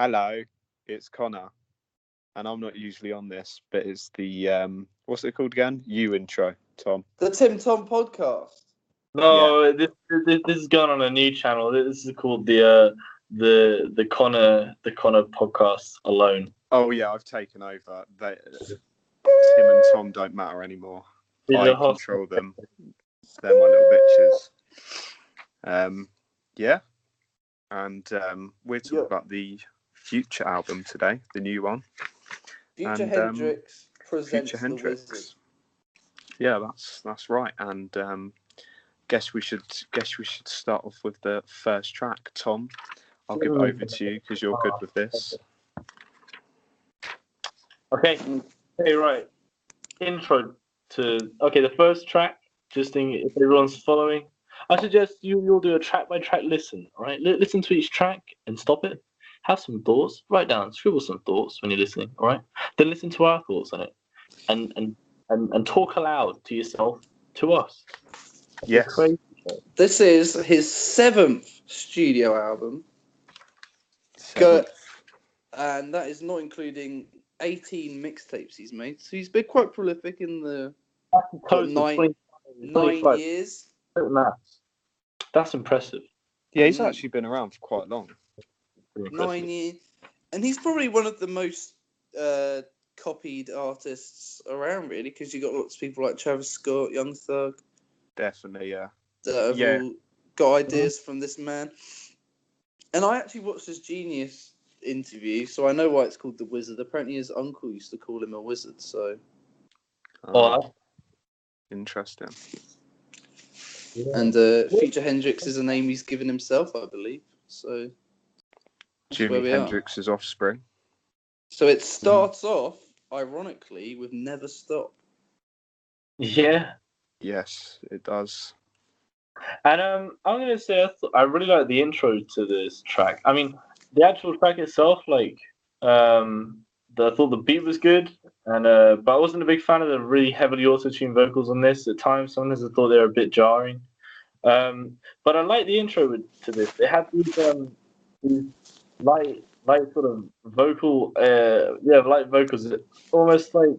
Hello, it's Connor, and I'm not usually on this, but it's the what's it called again? You intro, Tom. The TimTom podcast. No, this is going on a new channel. This is called the Connor podcast alone. Oh yeah, I've taken over. Tim and Tom don't matter anymore. I control them. They're my little bitches. Yeah, and we're talking about the Future album today, the new one. Future Hndrxx presents Future the Hndrxx. Wizrd. Yeah, that's right. And guess we should start off with the first track. Tom, I'll give it over to you because you're good with this. Okay, right. Intro to the first track. Just if everyone's following, I suggest you'll do a track by track listen. All right, listen to each track and stop it. Have some thoughts. Write down, scribble some thoughts when you're listening. All right, then listen to our thoughts on it, and talk aloud to yourself, to us. Yes. This is his 7th studio album. And that is not including 18 mixtapes he's made. So he's been quite prolific in the 9 years. That's impressive. Yeah, he's actually been around for quite long. 9 years. And he's probably one of the most copied artists around, really, because you got lots of people like Travis Scott, Young Thug. Definitely, yeah. That have all got ideas from this man. And I actually watched this Genius interview, so I know why it's called the Wizrd. Apparently his uncle used to call him a wizard, so... Interesting. And Future Hndrxx is a name he's given himself, I believe. So Jimi Hendrix's offspring. So it starts off, ironically, with Never Stop. Yeah. Yes, it does. And I'm going to say I really like the intro to this track. I mean, the actual track itself, I thought the beat was good, and but I wasn't a big fan of the really heavily auto-tuned vocals on this. At times, sometimes I thought they were a bit jarring. But I like the intro to this. It had these light sort of vocal, light vocals. Almost like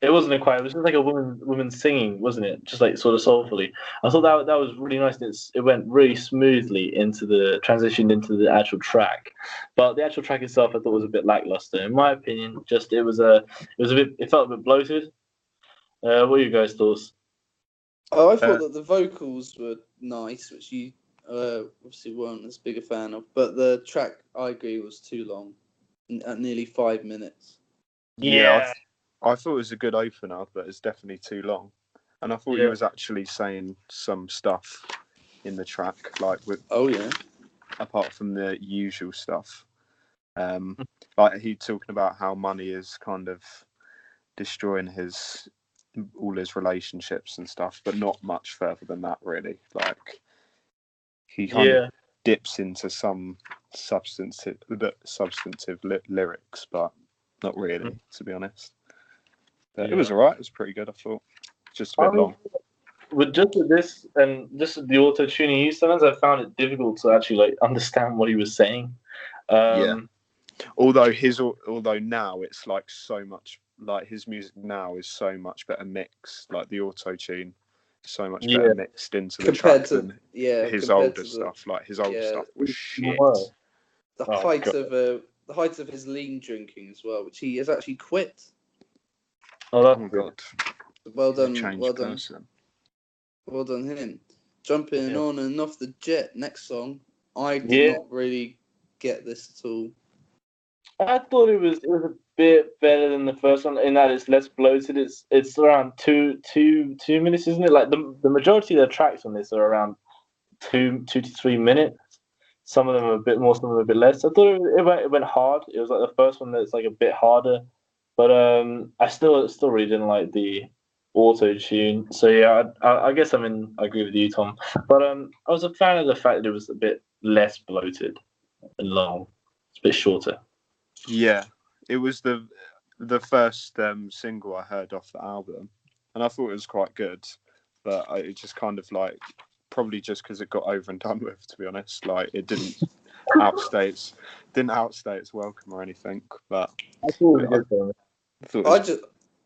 it wasn't a choir. It was just like a woman singing, wasn't it? Just like sort of soulfully. I thought that was really nice. It went really smoothly transitioned into the actual track. But the actual track itself, I thought was a bit lackluster, in my opinion. Just it felt a bit bloated. What are you guys' thoughts? Oh, I thought that the vocals were nice, which you obviously weren't as big a fan of. But the track, I agree, was too long, at nearly 5 minutes. Yeah. I thought it was a good opener, but it's definitely too long. And I thought he was actually saying some stuff in the track, apart from the usual stuff. Like he talking about how money is kind of destroying all his relationships and stuff, but not much further than that, really. Like he kind of dips into some substantive lyrics, but not really, to be honest. But it was alright. It was pretty good, I thought. Just a bit long. With this and just the auto tuning used, sometimes I found it difficult to actually understand what he was saying. Although now it's like so much, like his music now is so much better mixed. Like the auto tune, so much better mixed into the track than his older stuff. Like his older stuff was shit. The height of his lean drinking as well, which he has actually quit. Oh, that's good. Well done him. Jumping on and off the jet. Next song. I did not really get this at all. I thought it was a bit better than the first one in that it's less bloated. It's around two minutes, isn't it? Like the majority of the tracks on this are around 2 to 3 minutes. Some of them are a bit more, some of them are a bit less. I thought it went hard. It was like the first one that's like a bit harder. But I still really didn't like the auto tune. So yeah, I guess I agree with you, Tom. But I was a fan of the fact that it was a bit less bloated and long. It's a bit shorter. Yeah, it was the first single I heard off the album, and I thought it was quite good. But it just kind of probably just because it got over and done with. To be honest, it didn't outstay didn't outstay its welcome or anything, but I thought it was a good song.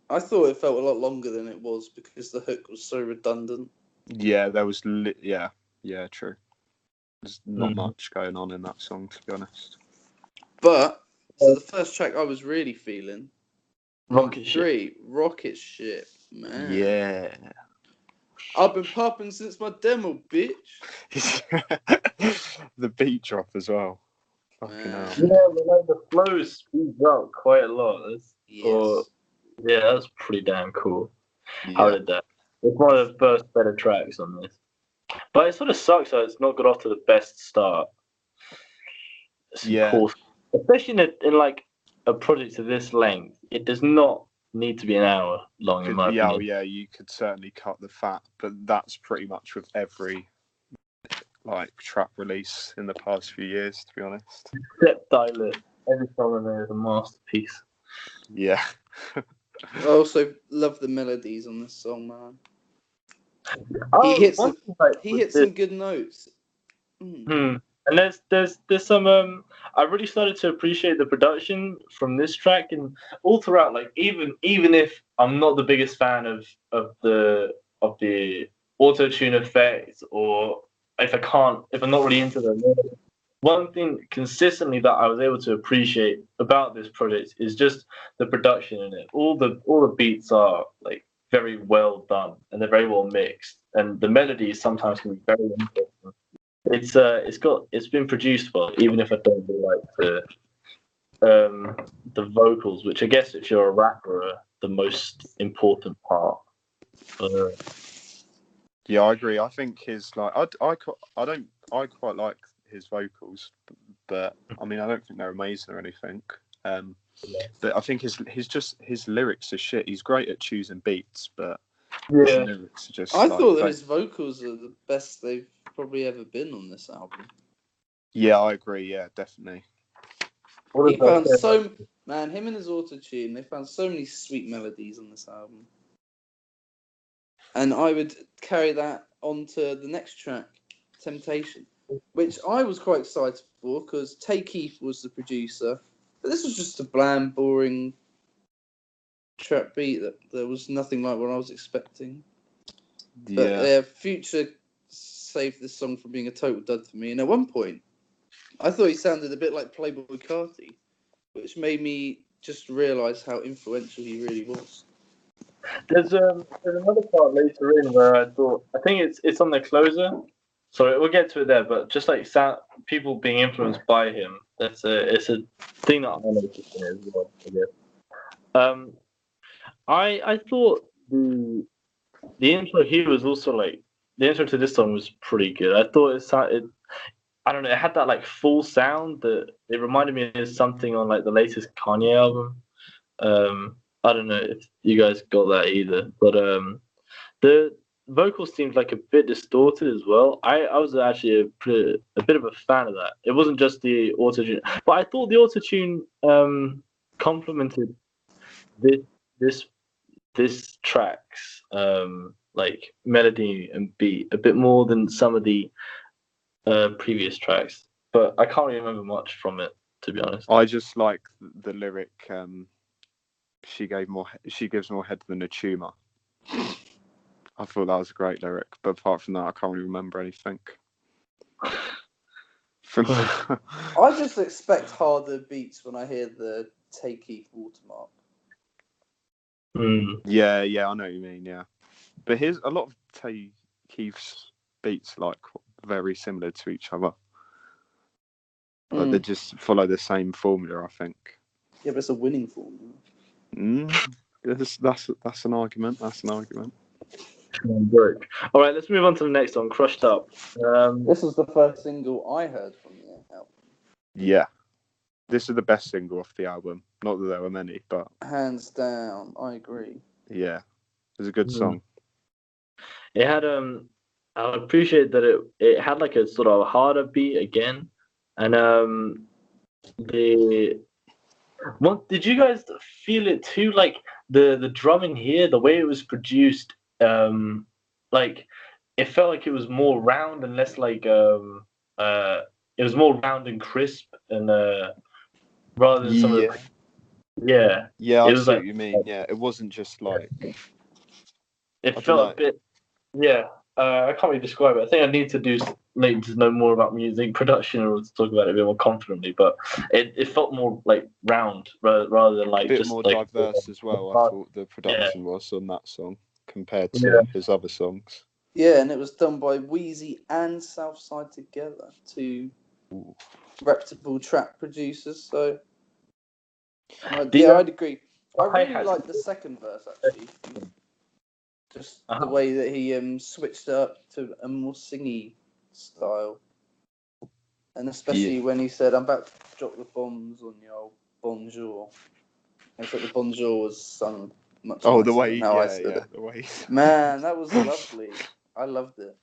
I thought it felt a lot longer than it was because the hook was so redundant. Yeah, there was yeah, true. There's not much going on in that song, to be honest. But so the first track I was really feeling, Rocket Ship, Rocket Ship, man. Yeah. I've been popping since my demo, bitch. The beat drop as well. Fucking hell. Yeah, but like the flow speeds up quite a lot. Yes. That's pretty damn cool. Yeah. How did that? It's one of the first better tracks on this. But it sort of sucks that it's not got off to the best start. Yeah. Cool. Especially in like a project of this length, it does not need to be an hour long, in my opinion. Yeah, you could certainly cut the fat, but that's pretty much with every like trap release in the past few years, to be honest. Except Dilate. Every song on there is a masterpiece. Yeah. I also love the melodies on this song, man. Oh, He hits one thing, like, he hits some good notes. And there's some I really started to appreciate the production from this track, and all throughout, like even if I'm not the biggest fan of the auto tune effect, or if I'm not really into them, one thing consistently that I was able to appreciate about this project is just the production in it. All the beats are like very well done, and they're very well mixed, and the melodies sometimes can be very interesting. It's been produced well, even if I don't really like the vocals, which I guess if you're a rapper are the most important part. Yeah, I agree. I think his like I quite like his vocals, but I mean I don't think they're amazing or anything. But I think his lyrics are shit. He's great at choosing beats, but his lyrics are just. I thought that his vocals are the best they've probably ever been on this album. Yeah, I agree. Yeah, definitely. He found him and his auto-tune, they found so many sweet melodies on this album. And I would carry that onto the next track, Temptation, which I was quite excited for because Tay Keith was the producer. But this was just a bland, boring trap beat that there was nothing like what I was expecting. Yeah. But Future saved this song from being a total dud for me. And at one point, I thought he sounded a bit like Playboy Carti, which made me just realise how influential he really was. There's another part later in where I think it's on the closer. So we'll get to it there, but just like people being influenced by him, it's a thing that I noticed in it as well, I guess. I thought the intro here was also like the intro to this song was pretty good. I thought I don't know, it had that like full sound that it reminded me of something on like the latest Kanye album. I don't know if you guys got that either, but the vocals seemed like a bit distorted as well. I was actually a bit of a fan of that. It wasn't just the autotune, but I thought the autotune complemented this track's like melody and beat a bit more than some of the previous tracks. But I can't really remember much from it, to be honest. I just like the lyric. She gives more head than a tumor. I thought that was a great lyric, but apart from that, I can't really remember anything. I just expect harder beats when I hear the Tay Keith watermark. Yeah, I know what you mean. Yeah, but here's a lot of Tay Keith's beats like very similar to each other. Like they just follow the same formula, I think. Yeah, but it's a winning formula. That's an argument. That's an argument. All right, let's move on to the next one, Crushed Up. This was the first single I heard from the album. Yeah, this is the best single off the album. Not that there were many, but hands down, I agree. Yeah, it was a good song. It had I appreciate that it had like a sort of harder beat again, and did you guys feel it too? Like the drumming here, the way it was produced, like it felt like it was more round and less like it was more round and crisp, and rather than some of the Yeah, it I was see like what you mean. Yeah, it wasn't just like it I felt dunno. a bit I can't really describe it. I think I need to know more about music production or to talk about it a bit more confidently. But it felt more like round rather than A like bit just more like diverse as well. I thought the yeah production was on that song compared yeah. to his other songs. Yeah, and it was done by Wheezy and Southside together, two Ooh. reputable track producers. So, The I'd agree. I really hi-hats. like the second verse actually. Just the way that he switched it up to a more singy style, and especially when he said, "I'm about to drop the bombs on your bonjour." Except the bonjour was sung much Oh, nicer the way, than how I said it. the way. Man, that was lovely. I loved it.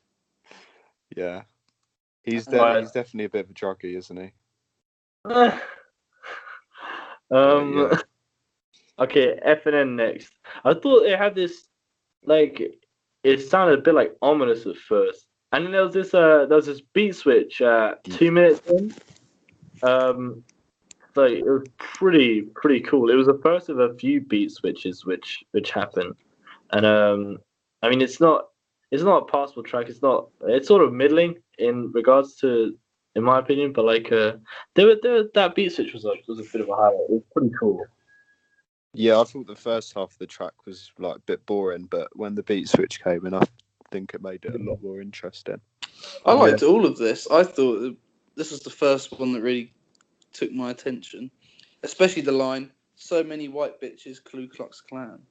Yeah, he's Right. he's definitely a bit of a druggie, isn't he? um. Okay, FNN next. I thought it had this like it sounded a bit like ominous at first, and then there was this beat switch 2 minutes in. So it was pretty cool. It was the first of a few beat switches which happened, and I mean it's not a passable track. It's sort of middling in regards to, in my opinion, but like that beat switch was a bit of a highlight. It was pretty cool. Yeah, I thought the first half of the track was like a bit boring, but when the beat switch came in, I think it made it a lot more interesting. I liked all of this. I thought this was the first one that really took my attention, especially the line, "So many white bitches, Ku Klux Klan."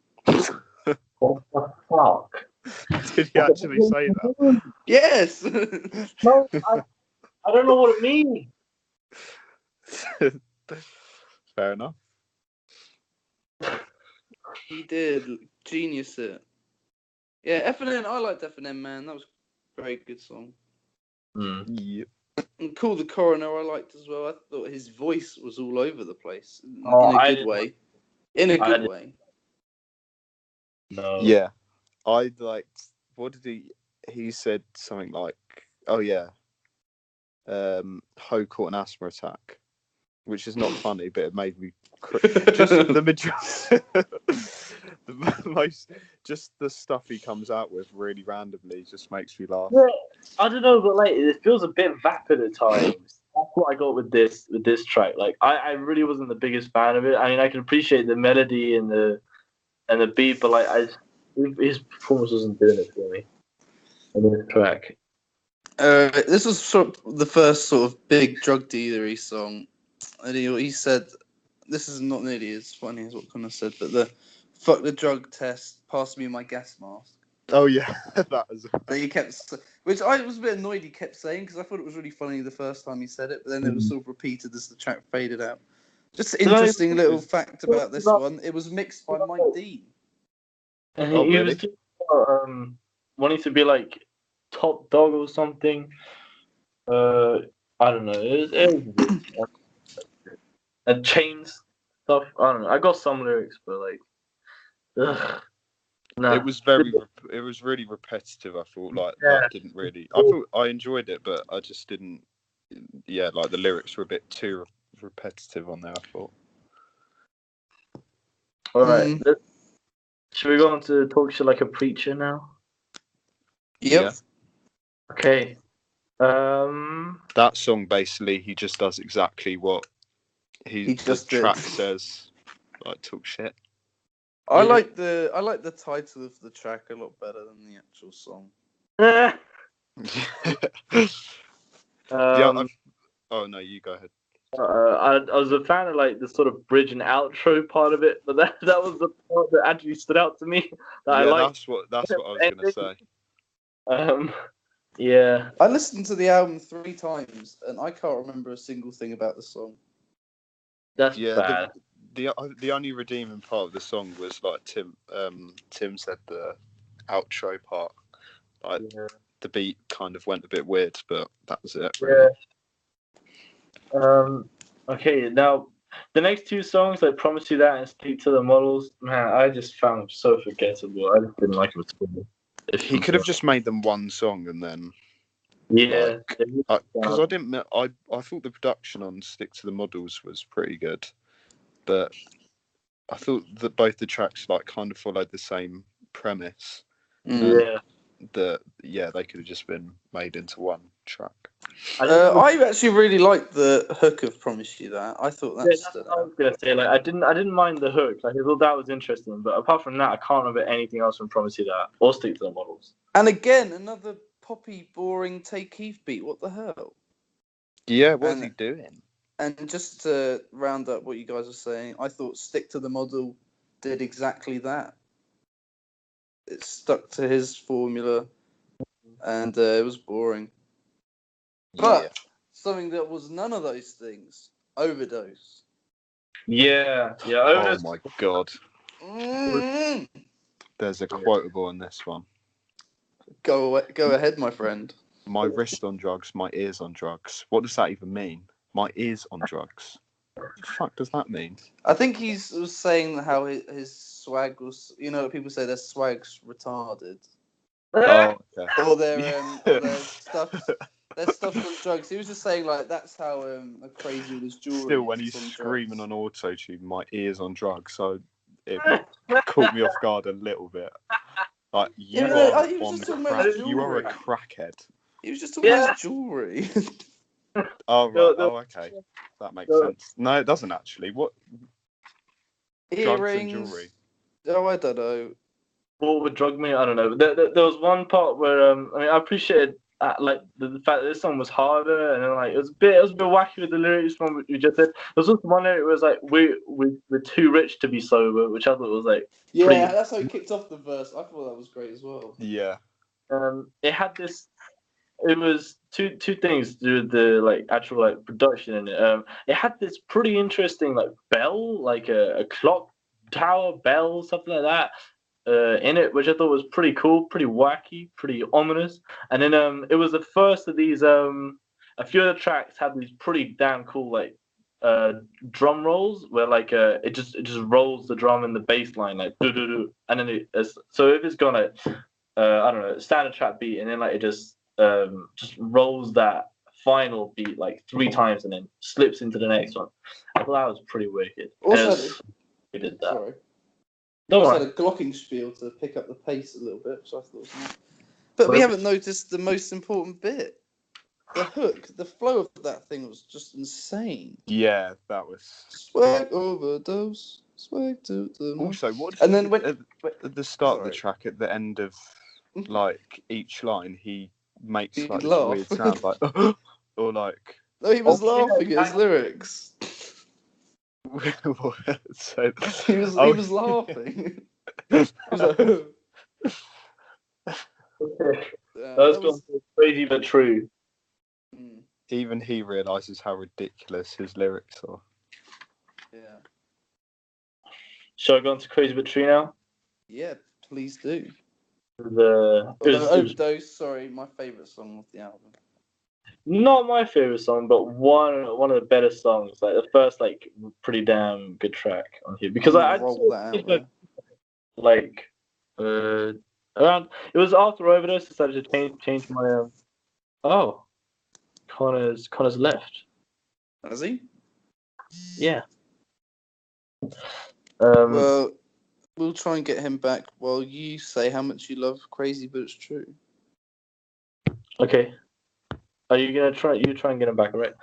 What the fuck? Did he actually say that? Yes. No, I don't know what it means. Fair enough. He did. Genius it. Yeah, FNN, I liked FNN, man. That was a very good song. Yep. And Call the Coroner I liked as well. I thought his voice was all over the place in a good way. In a good way. No. Yeah. I liked, what did he said something like, oh yeah, Ho caught an asthma attack, which is not funny, but it made me just the just the stuff he comes out with really randomly just makes me laugh. Yeah, I don't know, but like it feels a bit vapid at times. That's what I got with this track. Like I really wasn't the biggest fan of it. I mean, I can appreciate the melody and the beat, but like his performance wasn't doing it for me on this track. This was sort of the first sort of big drug dealery song, and he said, "This is not nearly as funny as what Connor said, but the fuck the drug test, pass me my gas mask." Oh yeah, that was. That he kept, which I was a bit annoyed he kept saying because I thought it was really funny the first time he said it, but then it was sort of repeated as the track faded out. Just an interesting little fact about this one: it was mixed by Mike Dean. And Oh, he really? was just wanting to be like top dog or something. I don't know. It was and chains stuff. I don't know. I got some lyrics, but like, ugh, nah. It was really repetitive. I thought that didn't really. I thought I enjoyed it, but I just didn't. Yeah, like the lyrics were a bit too repetitive on there. I thought. All right. Should we go on to talk shit like a preacher now? Yep. Yeah. Okay. That song basically, he just does exactly what he just did. track says, like talk shit. I like the title of the track a lot better than the actual song. Oh no, you go ahead. I was a fan of like the sort of bridge and outro part of it, but that was the part that actually stood out to me. I liked. That's what I was gonna say. Yeah. I listened to the album 3 times and I can't remember a single thing about the song. That's bad. The only redeeming part of the song was like Tim said the outro part. Like the beat kind of went a bit weird, but that was it. Really. Yeah. Okay, now the next 2 songs, I Promise You That and Speak to the Models, man, I just found them so forgettable. I just didn't like them at all. He could have just made them one song and then Yeah, because I didn't. I thought the production on "Stick to the Models" was pretty good, but I thought that both the tracks like kind of followed the same premise. yeah. That they could have just been made into one track. I actually really liked the hook of "Promise You That." I thought that stood I out. was gonna say, like, I didn't mind the hook. Like, I thought that was interesting, but apart from that, I can't remember anything else from Promise You That or Stick to the Models. And again, another poppy, boring Take Keith beat. What the hell? Yeah, what was he doing? And just to round up what you guys were saying, I thought "Stick to the Model" did exactly that. It stuck to his formula, and it was boring. But something that was none of those things, Overdose. Yeah. Oh my god. Mm-hmm. There's a quotable on this one. Go ahead, my friend. My wrist on drugs, my ears on drugs. What does that even mean? My ears on drugs. What the fuck does that mean? I think he was saying how his swag was. You know, people say their swag's retarded. Oh, okay. Or their stuff's on drugs. He was just saying like that's how crazy all his jewelry. Still, when he's screaming on auto-tune, my ears on drugs, so it caught me off guard a little bit. Like you are a crackhead. He was just talking about his jewelry. Oh right. Okay. That makes sense. No, it doesn't actually. What? Earrings. Drugs and jewelry. Oh, I don't know. What would drug me? I don't know. There was one part where I appreciated like the fact that this song was harder, and then like it was a bit wacky with the lyrics from what you just said. There was also one lyric where it was like we're too rich to be sober, which I thought was like that's how it kicked off the verse. I thought that was great as well. Yeah. It had this. It was two things to do with the like actual like production in it. It had this pretty interesting like bell, like a clock tower bell, something like that. In it, which I thought was pretty cool, pretty wacky, pretty ominous. And then it was the first of these. A few of the tracks had these pretty damn cool like drum rolls where like it just rolls the drum in the bass line like do do do, and then so if it's got like I don't know, standard trap beat, and then like it just rolls that final beat like 3 times and then slips into the next one. I thought that was pretty wicked. Also, we did that. Sorry. Also had a glockenspiel to pick up the pace a little bit, so I thought it was nice. But we haven't noticed the most important bit. The hook, the flow of that thing was just insane. Yeah, that was... Swag overdose, swag to the... Also, what did and then when... at the start of the track, at the end of, like, each line, he makes, like, this weird sound, like... or, like... No, he was laughing at his lyrics. So, he was laughing. He was like, that was crazy but true. Even he realizes how ridiculous his lyrics are. Yeah. Shall I go on to Crazy But True now? Yeah, please do. Overdose, sorry, my favourite song of the album. Not my favorite song, but one of the better songs. Like the first, like pretty damn good track on here because I roll that out. Like around it was after Overdose. I decided to change my Oh, Connor's left. Has he? Yeah. Well, we'll try and get him back while you say how much you love Crazy But It's True. Okay. Are you gonna try? You try and get him back, right?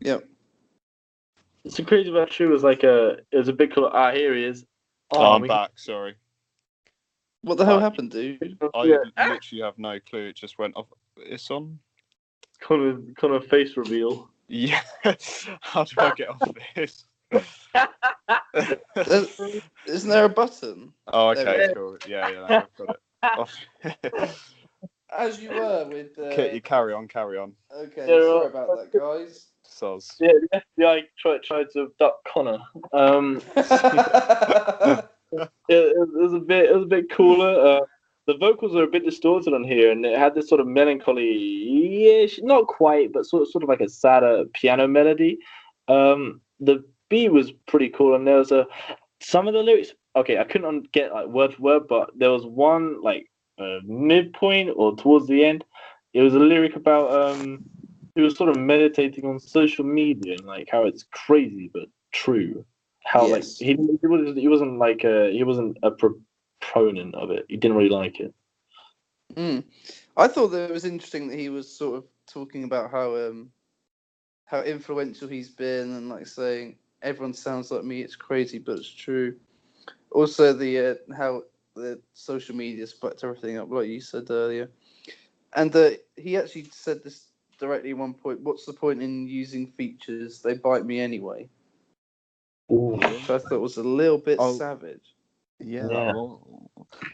Yep. So Crazy But True was like it was a big cool. Here he is. Oh, I'm back. Sorry. What the hell happened, dude? I literally have no clue. It just went off. It's on. Connor face reveal. Yeah. How do I get off this? Isn't there a button? Oh, okay, cool. Yeah, I've got it. As you were with... You carry on. Okay, sorry about that, guys. Soz. Yeah, the FBI tried to abduct Connor. It was a bit cooler. The vocals are a bit distorted on here, and it had this sort of melancholy, not quite, but sort of like a sadder piano melody. The beat was pretty cool, and there was some of the lyrics. Okay, I couldn't get like word for word, but there was one like midpoint or towards the end It was a lyric about he was sort of meditating on social media and like how it's crazy but true. How like Yes. he wasn't like he wasn't a proponent of it. He didn't really like it. I thought that it was interesting that he was sort of talking about how influential he's been and like saying everyone sounds like me. It's crazy, but it's true. Also, the how the social media fucked everything up, like you said earlier, and he actually said this directly at one point. What's the point in using features? They bite me anyway. Ooh. Which I thought was a little bit savage. Yeah. Yeah. Well,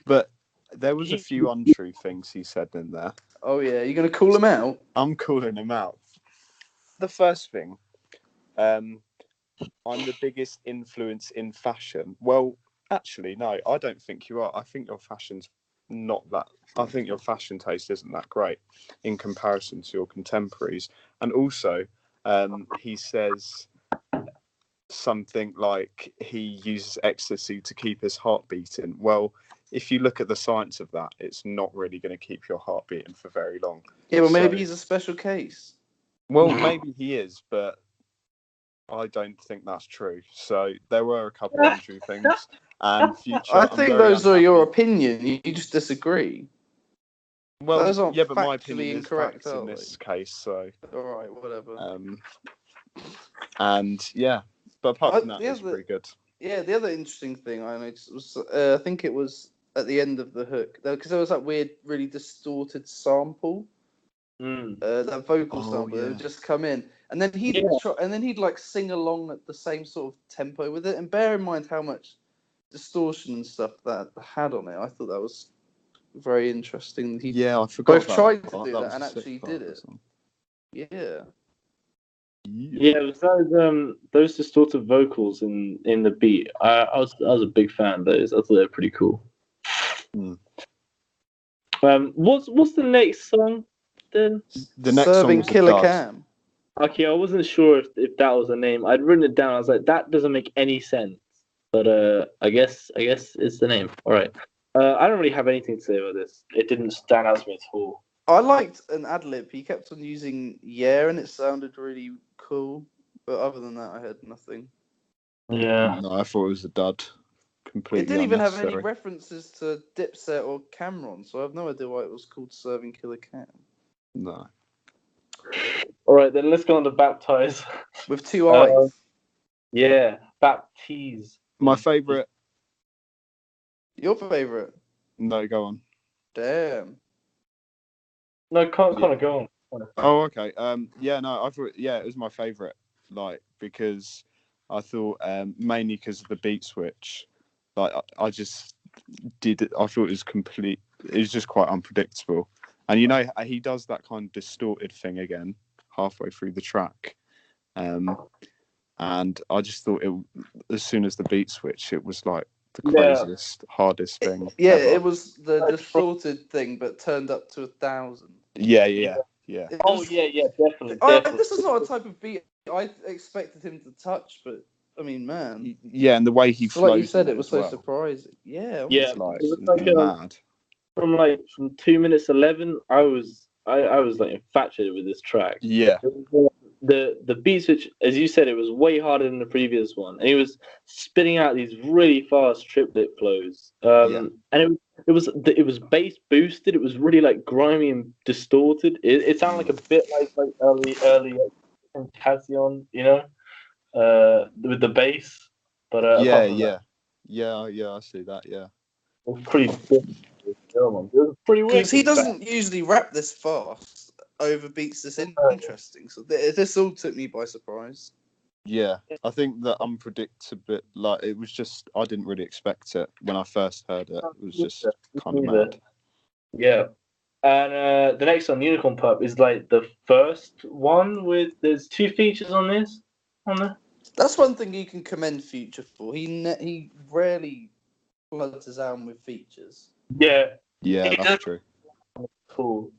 but there was a few untrue things he said in there. Oh yeah, you're gonna call him out? I'm calling him out. The first thing, I'm the biggest influence in fashion. Well, actually, no, I don't think you are. I think your fashion's not that. I think your fashion taste isn't that great in comparison to your contemporaries. And also, he says something like he uses ecstasy to keep his heart beating. Well, if you look at the science of that, it's not really going to keep your heart beating for very long. Yeah, well, maybe he's a special case. Well, maybe he is, but I don't think that's true. So there were a couple of untrue things. And Future, I think those are your opinion. You just disagree. Well, those aren't but my opinion is incorrect, facts in this case. So, all right, whatever. And yeah, but apart from that, it's pretty good. Yeah, the other interesting thing I noticed was I think it was at the end of the hook because there was that weird, really distorted sample. That vocal sample that would just come in, and then he'd like sing along at the same sort of tempo with it. And bear in mind how much distortion and stuff that had on it. I thought that was very interesting. I forgot. Both tried to do that and actually did it. Yeah. Yeah, it was those distorted vocals in the beat. I was a big fan of those. I thought they were pretty cool. What's the next song then? The next Serving song was Killer Cam. Okay, I wasn't sure if that was a name. I'd written it down. I was like, that doesn't make any sense. But I guess it's the name. All right. I don't really have anything to say about this. It didn't stand out to me at all. I liked an ad lib. He kept on using "yeah" and it sounded really cool. But other than that, I heard nothing. Yeah. No, I thought it was a dud. Completely. It didn't even have any references to Dipset or Cameron, so I have no idea why it was called Serving Killer Cam. No. All right, then let's go on to Baptize. With two eyes. Yeah, Baptize. My favourite. Your favourite? No, go on. Damn. No, can't go on. Oh, okay. Yeah, no, I thought, it was my favourite. Like, because I thought, mainly because of the beat switch. Like, I just did it. I thought it was complete. It was just quite unpredictable. And, you know, he does that kind of distorted thing again halfway through the track. And I just thought as soon as the beat switch, it was like the craziest, hardest thing. Yeah, ever. it was the distorted thing, but turned up to 1,000. Yeah. Oh, yeah, definitely. This is not a type of beat I expected him to touch, but I mean, man. Yeah, and the way he flows. Like you said, it was so surprising. Yeah, yeah, it was like mad. From 2 minutes 11, I was like infatuated with this track. Yeah. The beat switch, as you said, it was way harder than the previous one, and he was spitting out these really fast triplet flows. And it was bass boosted. It was really like grimy and distorted. It sounded like a bit like early Cassion, you know, with the bass. But I see that. Yeah, it was pretty. It was pretty weird because he doesn't usually rap this fast over beats this interesting. So this all took me by surprise. Yeah, I think that unpredictable. Like it was just, I didn't really expect it when I first heard it. It was just kind of mad. Yeah. And the next one, Unicorn Pup, is like the first one with. There's 2 features on this. That's one thing you can commend Future for. He rarely floods his album with features. Yeah, that's true. Cool.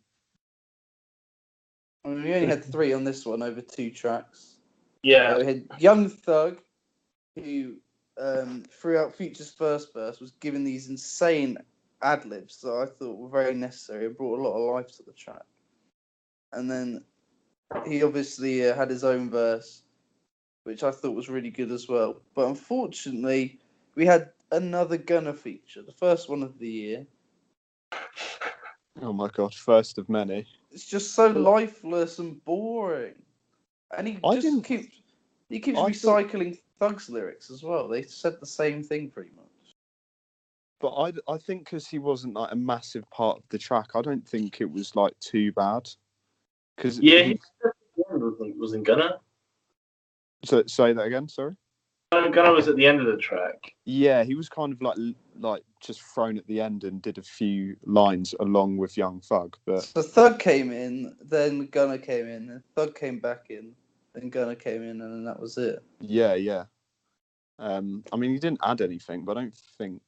I mean, we only had 3 on this one over 2 tracks. Yeah, we had Young Thug, who throughout Future's first verse was given these insane ad libs that I thought were very necessary and brought a lot of life to the track. and then he obviously had his own verse, which I thought was really good as well. But unfortunately, we had another Gunna feature, the first one of the year. Oh my god, first of many. It's just so lifeless and boring, and he keeps recycling Thug's lyrics as well. They said the same thing pretty much. But I think because he wasn't like a massive part of the track, I don't think it was like too bad. Because he wasn't Gunna. So say that again. Sorry. Gunna was at the end of the track. Yeah, he was kind of like just thrown at the end and did a few lines along with Young Thug. But so Thug came in, then Gunna came in, and Thug came back in, then Gunna came in, and then that was it. Yeah. I mean, he didn't add anything, but I don't think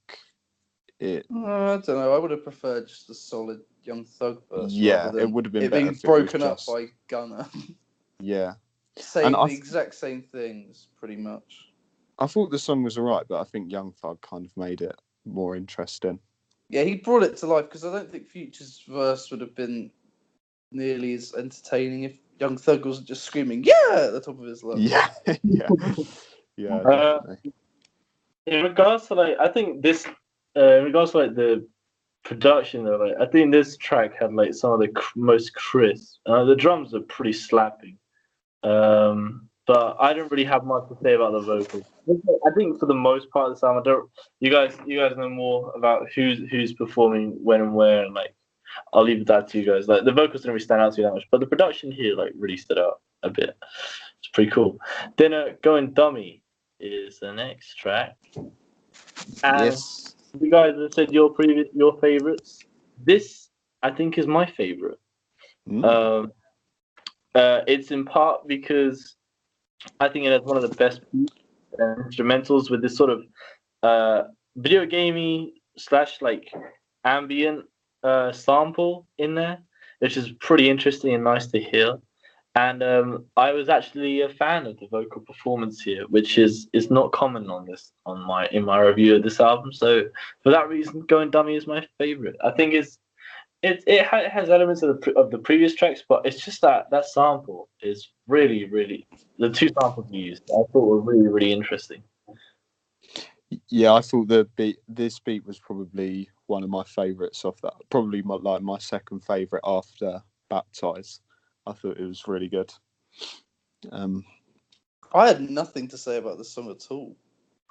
it. I don't know. I would have preferred just a solid Young Thug verse. Yeah, rather than it would have been it better being if broken it up was by Gunna. Yeah. Saying the exact same things, pretty much. I thought the song was alright, but I think Young Thug kind of made it more interesting. Yeah, he brought it to life because I don't think Future's verse would have been nearly as entertaining if Young Thug wasn't just screaming "Yeah" at the top of his lungs. Yeah, definitely. In regards to I think this, in regards to the production though, I think this track had some of the most crisp. The drums are pretty slapping, but I don't really have much to say about the vocals. I think for the most part of the album, you guys know more about who's performing when and where, and I'll leave that to you guys. The vocals didn't really stand out to me that much, but the production here really stood out a bit. It's pretty cool. Then Going Dummy is the next track. And yes. You guys have said your favorites. This I think is my favorite. It's in part because I think it has one of the best instrumentals with this sort of video gamey / ambient sample in there, which is pretty interesting and nice to hear. And I was actually a fan of the vocal performance here, which is not common in my review of this album. So for that reason, Going Dummy is my favorite. I think it has elements of the previous tracks, but it's just that sample is really, really, the two samples used I thought were really, really interesting. Yeah, I thought this beat was probably one of my favourites off that. Probably my second favourite after Baptize. I thought it was really good. I had nothing to say about the song at all.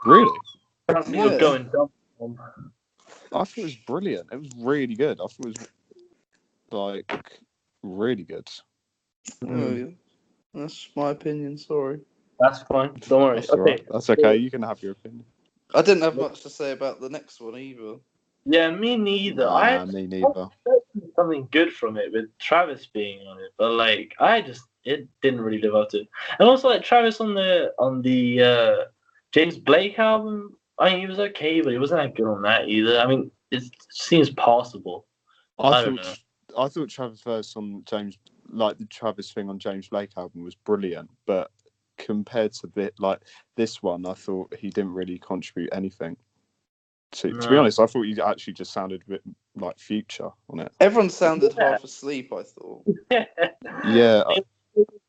Really? You're Going Dumb. I thought it was brilliant. It was really good. I thought it was really good. Oh, yeah. That's my opinion. Sorry. That's fine. Don't worry. That's okay. That's okay. You can have your opinion. I didn't have much to say about the next one either. Yeah, me neither. Me neither. I something good from it with Travis being on it, but it didn't really live up to it. And also Travis on the James Blake album, I mean, he was okay, but he wasn't that good on that either. I mean, it seems possible. I don't know. I thought Travis verse on James, the Travis thing on James Blake album was brilliant, but compared to this one, I thought he didn't really contribute anything. To be honest, I thought he actually just sounded a bit like Future on it. Everyone sounded half asleep, I thought. Yeah. It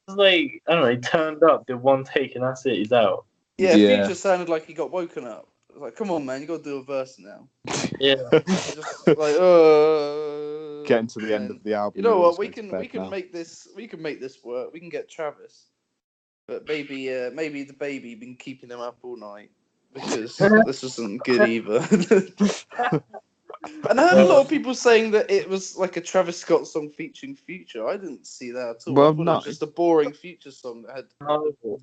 was I don't know, he turned up, did one take, and that's it, he's out. Yeah, Future sounded like he got woken up. I was like, come on, man, you got to do a verse now. Yeah. Just getting to the end of the album. You know what? We can make this work. We can get Travis, but maybe the baby been keeping him up all night because this isn't good either. And I heard a lot of people saying that it was like a Travis Scott song featuring Future. I didn't see that at all. Well, it was just a boring Future song that had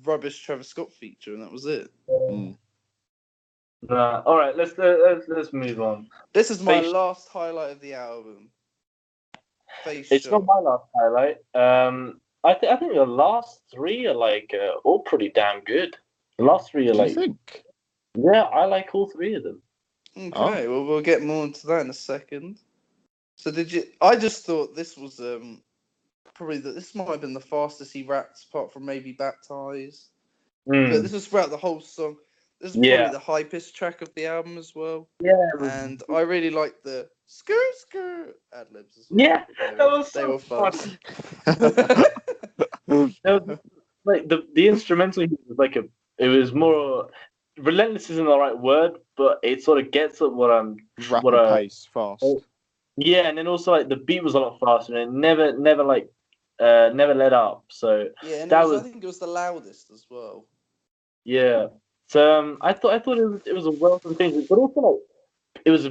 rubbish Travis Scott feature, and that was it. All right, let's move on. This is my last highlight of the album. It's not my last highlight. I think the last three are all pretty damn good. The last three are Do you think? Yeah, I like all three of them. Okay, well, we'll get more into that in a second. So I just thought this was this might have been the fastest he rapped, apart from maybe Baptize. But this was throughout the whole song. This is probably the hypest track of the album as well. Yeah. And I really like the skr ad-libs as well. Yeah, they were fun. Like the instrumental was like it was more relentless isn't the right word, but it sort of gets at rapid pace, fast. Yeah, and then also like the beat was a lot faster and it never let up. So yeah, and I think it was the loudest as well. Yeah. So I thought it was a welcome change, but also like it was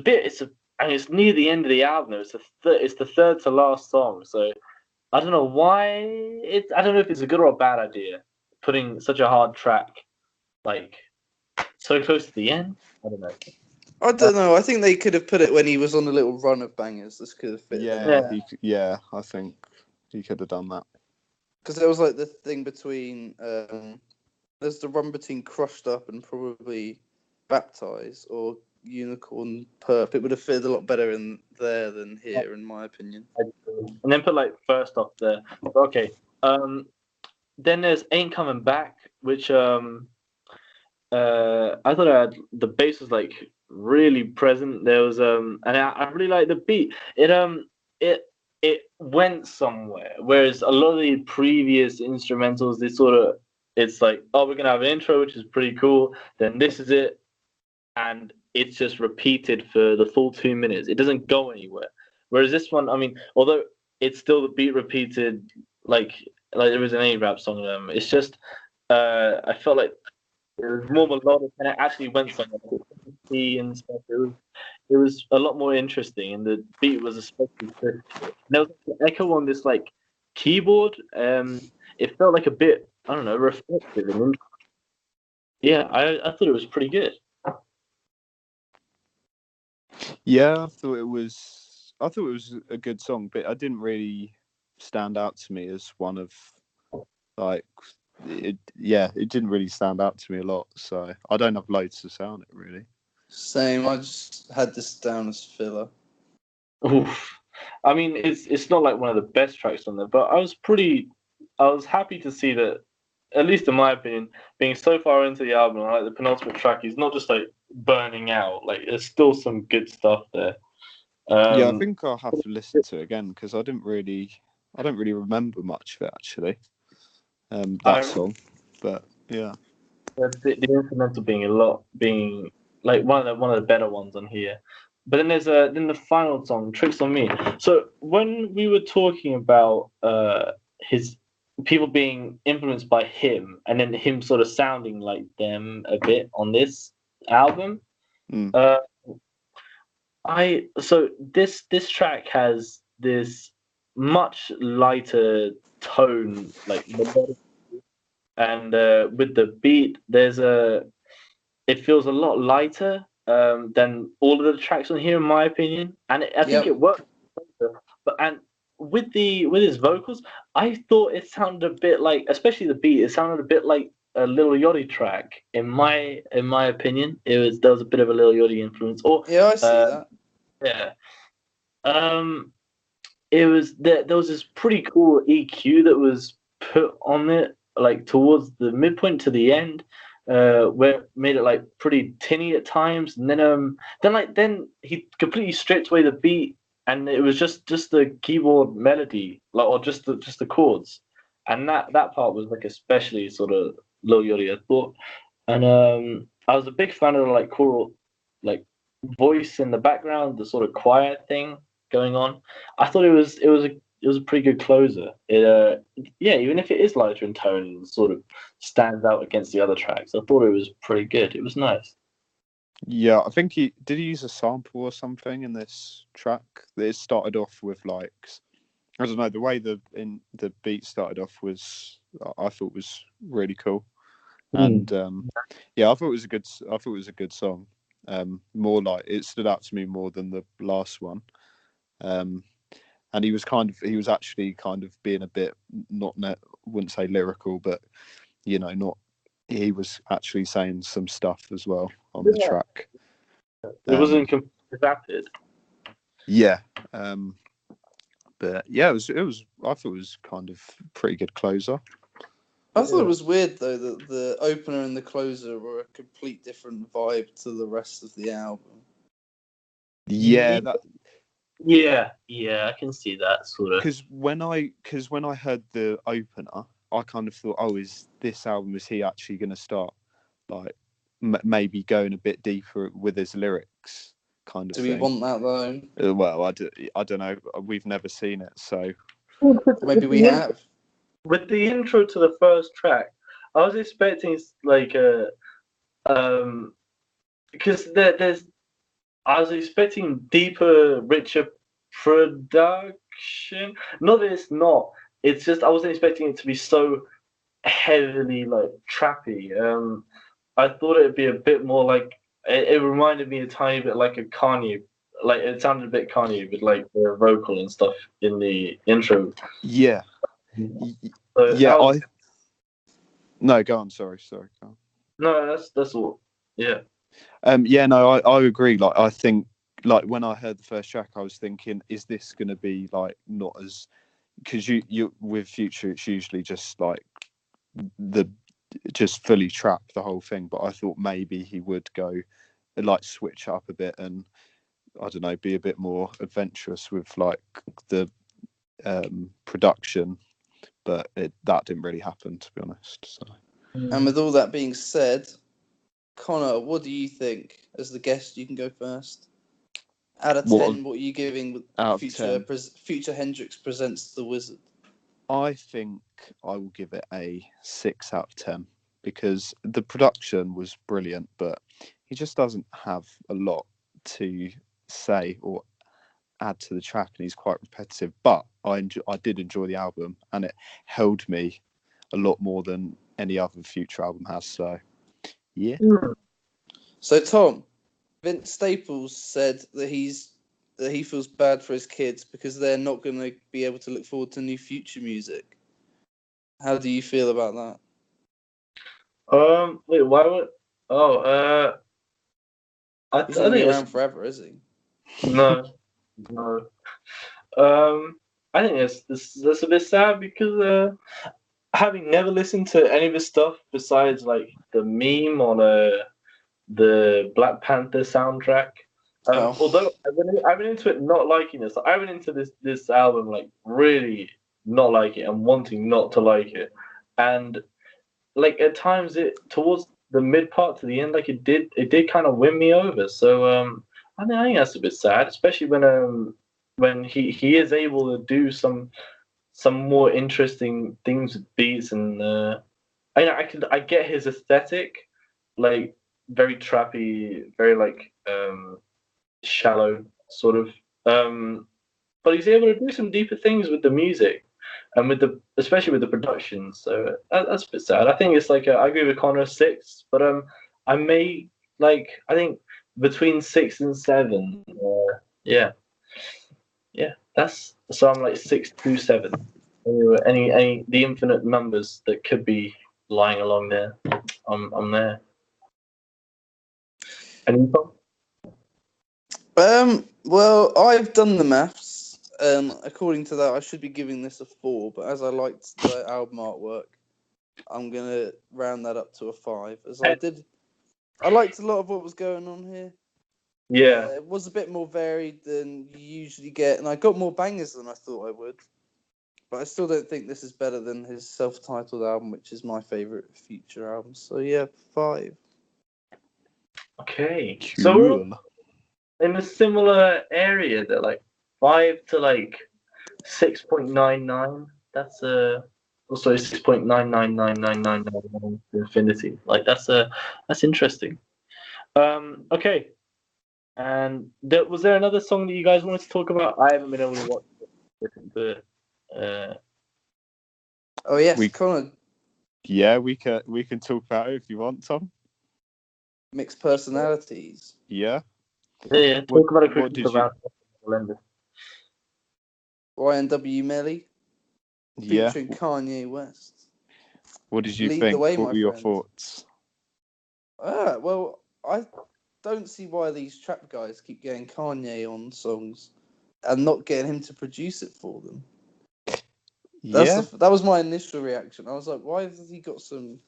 it's near the end of the album. It's the third to last song, so I don't know why I don't know if it's a good or a bad idea putting such a hard track like so close to the end. I don't know. I don't know. I think they could have put it when he was on a little run of bangers. This could have fit. I think he could have done that. Because there was like the thing between there's the run between Crushed Up and probably Baptized or Unicorn Perp. It would have fitted a lot better in there than here, in my opinion. And then put like First Off there. Okay. Then there's Ain't Coming Back, which I thought the bass was like really present. There was and I really like the beat. It went somewhere. Whereas a lot of the previous instrumentals, it's like, oh, we're gonna have an intro, which is pretty cool. Then this is it, and it's just repeated for the full 2 minutes. It doesn't go anywhere. Whereas this one, I mean, although it's still the beat repeated, like there is an A-rap song. It's just I felt like it was more melodic and it actually went somewhere. And stuff. It was a lot more interesting, and the beat was especially good. There was an echo on this like keyboard. It felt like a bit, I don't know, reflective. And yeah, I thought it was pretty good. Yeah, I thought it was a good song, but it didn't really stand out to me as one of like it didn't really stand out to me a lot, so I don't have loads to say on it really. Same, I just had this down as filler. Oof. I mean, it's not like one of the best tracks on there, but I was happy to see that, at least in my opinion, being so far into the album, like the penultimate track, he's not just like burning out. Like there's still some good stuff there. I think I'll have to listen to it again because I don't really remember much of it actually. That song, but yeah, the instrumental being like one of the better ones on here. But then there's the final song, Tricks on Me. So when we were talking about his people being influenced by him, and then him sort of sounding like them a bit on this album, this track has this much lighter tone, like melodic, and with the beat, it feels a lot lighter than all of the tracks on here, in my opinion, and I think it works. But with his vocals, I thought it sounded a bit like, especially the beat, it sounded a bit like a Lil Yachty track. In my opinion, there was a bit of a Lil Yachty influence. Or I see that. Yeah. It was there was this pretty cool EQ that was put on it, like towards the midpoint to the end, where it made it like pretty tinny at times, and then he completely stripped away the beat, and it was just the keyboard melody, like, or just the chords, and that part was like especially sort of Lil Yachty, I thought, and I was a big fan of the like choral, like voice in the background, the sort of choir thing going on. I thought it was a pretty good closer. Even if it is lighter in tone and sort of stands out against the other tracks, I thought it was pretty good. It was nice. Yeah, I think he use a sample or something in this track. It started off with like, I don't know, the way the beat started off I thought was really cool, and I thought it was a good song. More like it stood out to me more than the last one. And he was actually kind of being a bit wouldn't say lyrical, but he was actually saying some stuff as well on the track. It wasn't completely vapid. Yeah. But yeah, it was I thought it was kind of pretty good closer. I thought it was weird though that the opener and the closer were a complete different vibe to the rest of the album. Yeah, Yeah, I can see that sort of. because when I heard the opener, I kind of thought, oh, is he actually going to start like maybe going a bit deeper with his lyrics, kind of Do thing. we want that though? Well, I don't know. We've never seen it, so Maybe we have. With the intro to the first track, I was expecting like because I was expecting deeper, richer production. Not that it's not. It's just I wasn't expecting it to be so heavily like trappy. I thought it'd be a bit more like it reminded me a tiny bit like a Kanye. Like it sounded a bit Kanye with like the vocal and stuff in the intro. yeah, So yeah. No, go on. Sorry, go on. No, that's all. Yeah. Yeah, no, I agree. Like, I think, like, when I heard the first track, I was thinking, is this going to be like not as, because you with Future, it's usually just like just fully trap the whole thing. But I thought maybe he would go like switch up a bit and I don't know, be a bit more adventurous with like the production. But that didn't really happen, to be honest. So. And with all that being said, Connor, what do you think? As the guest, you can go first. Out of 10, what are you giving Future Hndrxx presents the Wizrd? I think I will give it a 6 out of 10 because the production was brilliant, but he just doesn't have a lot to say or add to the track, and he's quite repetitive. But I did enjoy the album, and it held me a lot more than any other Future album has. So, yeah. So, Tom, Vince Staples said that he feels bad for his kids because they're not going to be able to look forward to new Future music. How do you feel about that? Wait, why would? Oh, he's not going to be around forever, is he? No. I think that's a bit sad because having never listened to any of his stuff besides like the meme on the Black Panther soundtrack. Although I've been into it not liking it, so I went into this album like really not like it and wanting not to like it, and like at times it towards the mid part to the end, like it did kind of win me over. So I think that's a bit sad, especially when he is able to do some more interesting things with beats and I get his aesthetic, like very trappy, very like shallow sort of. But he's able to do some deeper things with the music and especially with the production. So that's a bit sad. I think it's like I agree with Connor 6, but I think between 6 and 7. Yeah. That's so I'm like 6 to 7. Any the infinite numbers that could be lying along there, I'm there. And you, Tom? Well, I've done the maths. According to that, I should be giving this a 4, but as I liked the album artwork, I'm gonna round that up to a 5. As I liked a lot of what was going on here. Yeah, it was a bit more varied than you usually get, and I got more bangers than I thought I would. But I still don't think this is better than his self-titled album, which is my favorite Future album. So yeah, 5. okay. Cool. So in a similar area, they're like 5 to like 6.99. That's also 6.9999999 infinity. Like that's interesting. Okay. And was there another song that you guys wanted to talk about? I haven't been able to watch it, but oh yes, Connor. Yeah, we can talk about it if you want, Tom. Mixed personalities. Yeah. Yeah. Talk about it. YNW Melly. Yeah. Featuring Kanye West. What did you Lead think? the way, what my were your friend. thoughts? Well, I don't see why these trap guys keep getting Kanye on songs and not getting him to produce it for them. Yeah, That was my initial reaction. I was like, why has he got some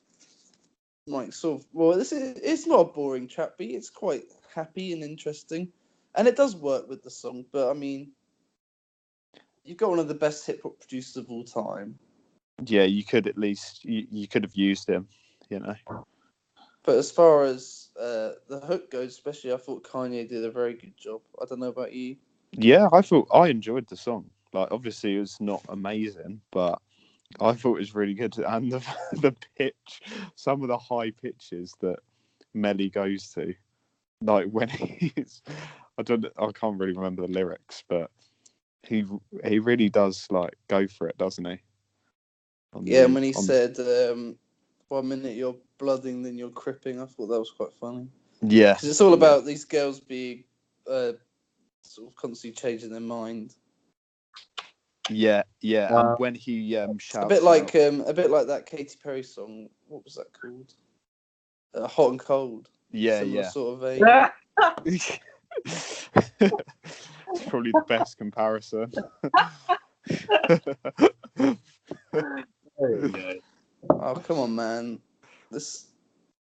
like sort of? Well, it's not a boring trap beat. It's quite happy and interesting, and it does work with the song. But I mean, you've got one of the best hip hop producers of all time. yeah. You could at least you could have used him, you know. But as far as the hook goes, especially, I thought Kanye did a very good job. I don't know about you. Yeah, I enjoyed the song. Like, obviously, it was not amazing, but I thought it was really good. And the pitch, some of the high pitches that Melly goes to, like when he's, I can't really remember the lyrics, but he really does like go for it, doesn't he? Yeah, when he said, 1 minute you're blooding, then you're cripping, I thought that was quite funny. Yeah, because it's all about these girls being sort of constantly changing their mind. Yeah. And when he shouts, a bit like that Katy Perry song. What was that called? Hot and Cold. Similar sort of vein. It's probably the best comparison. There you go. Oh, come on, man. This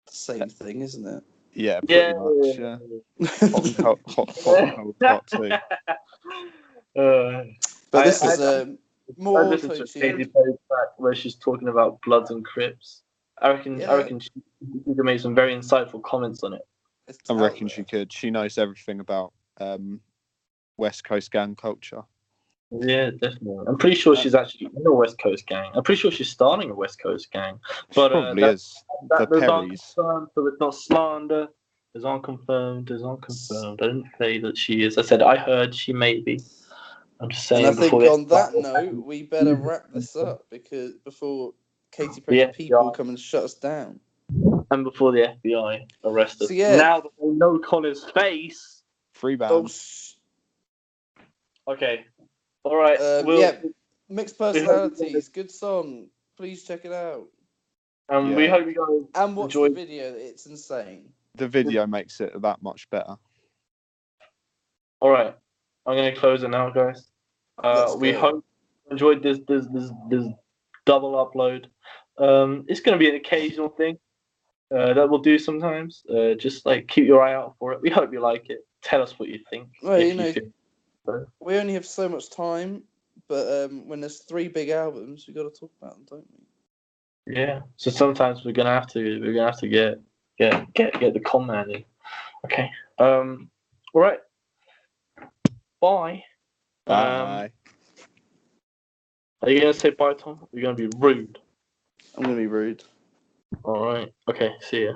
same thing, isn't it? Yeah, pretty much. Yeah. Hot too. But this is more I listened to a Katy Perry track where she's talking about Bloods and Crips. I reckon she could make some very insightful comments on it. I reckon she could. She knows everything about West Coast gang culture. Yeah, definitely. I'm pretty sure she's actually in a West Coast gang. I'm pretty sure she's starting a West Coast gang. But she probably is. The Perrys. So it's not slander. It's unconfirmed. It's unconfirmed. I didn't say that she is. I said I heard she may be. I'm just saying. And I think on that note, we better wrap this up before Katy Perry's people come and shut us down. And before the FBI arrest us. So, yeah. Now that they know Connor's face. Free band. Okay. All right. Mixed Personalities. Good song. Please check it out. We hope you guys and watch the video. It's insane. The video makes it that much better. All right. I'm going to close it now, guys. We hope you enjoyed this double upload. It's going to be an occasional thing that we'll do sometimes. Just like keep your eye out for it. We hope you like it. Tell us what you think. Well, we only have so much time, but when there's 3 big albums, we got to talk about them, don't we? Yeah. So sometimes we're gonna have to get the con man in. Okay. All right. Bye. Bye. Are you gonna say bye, Tom? Or are you gonna be rude? I'm gonna be rude. All right. Okay. See ya.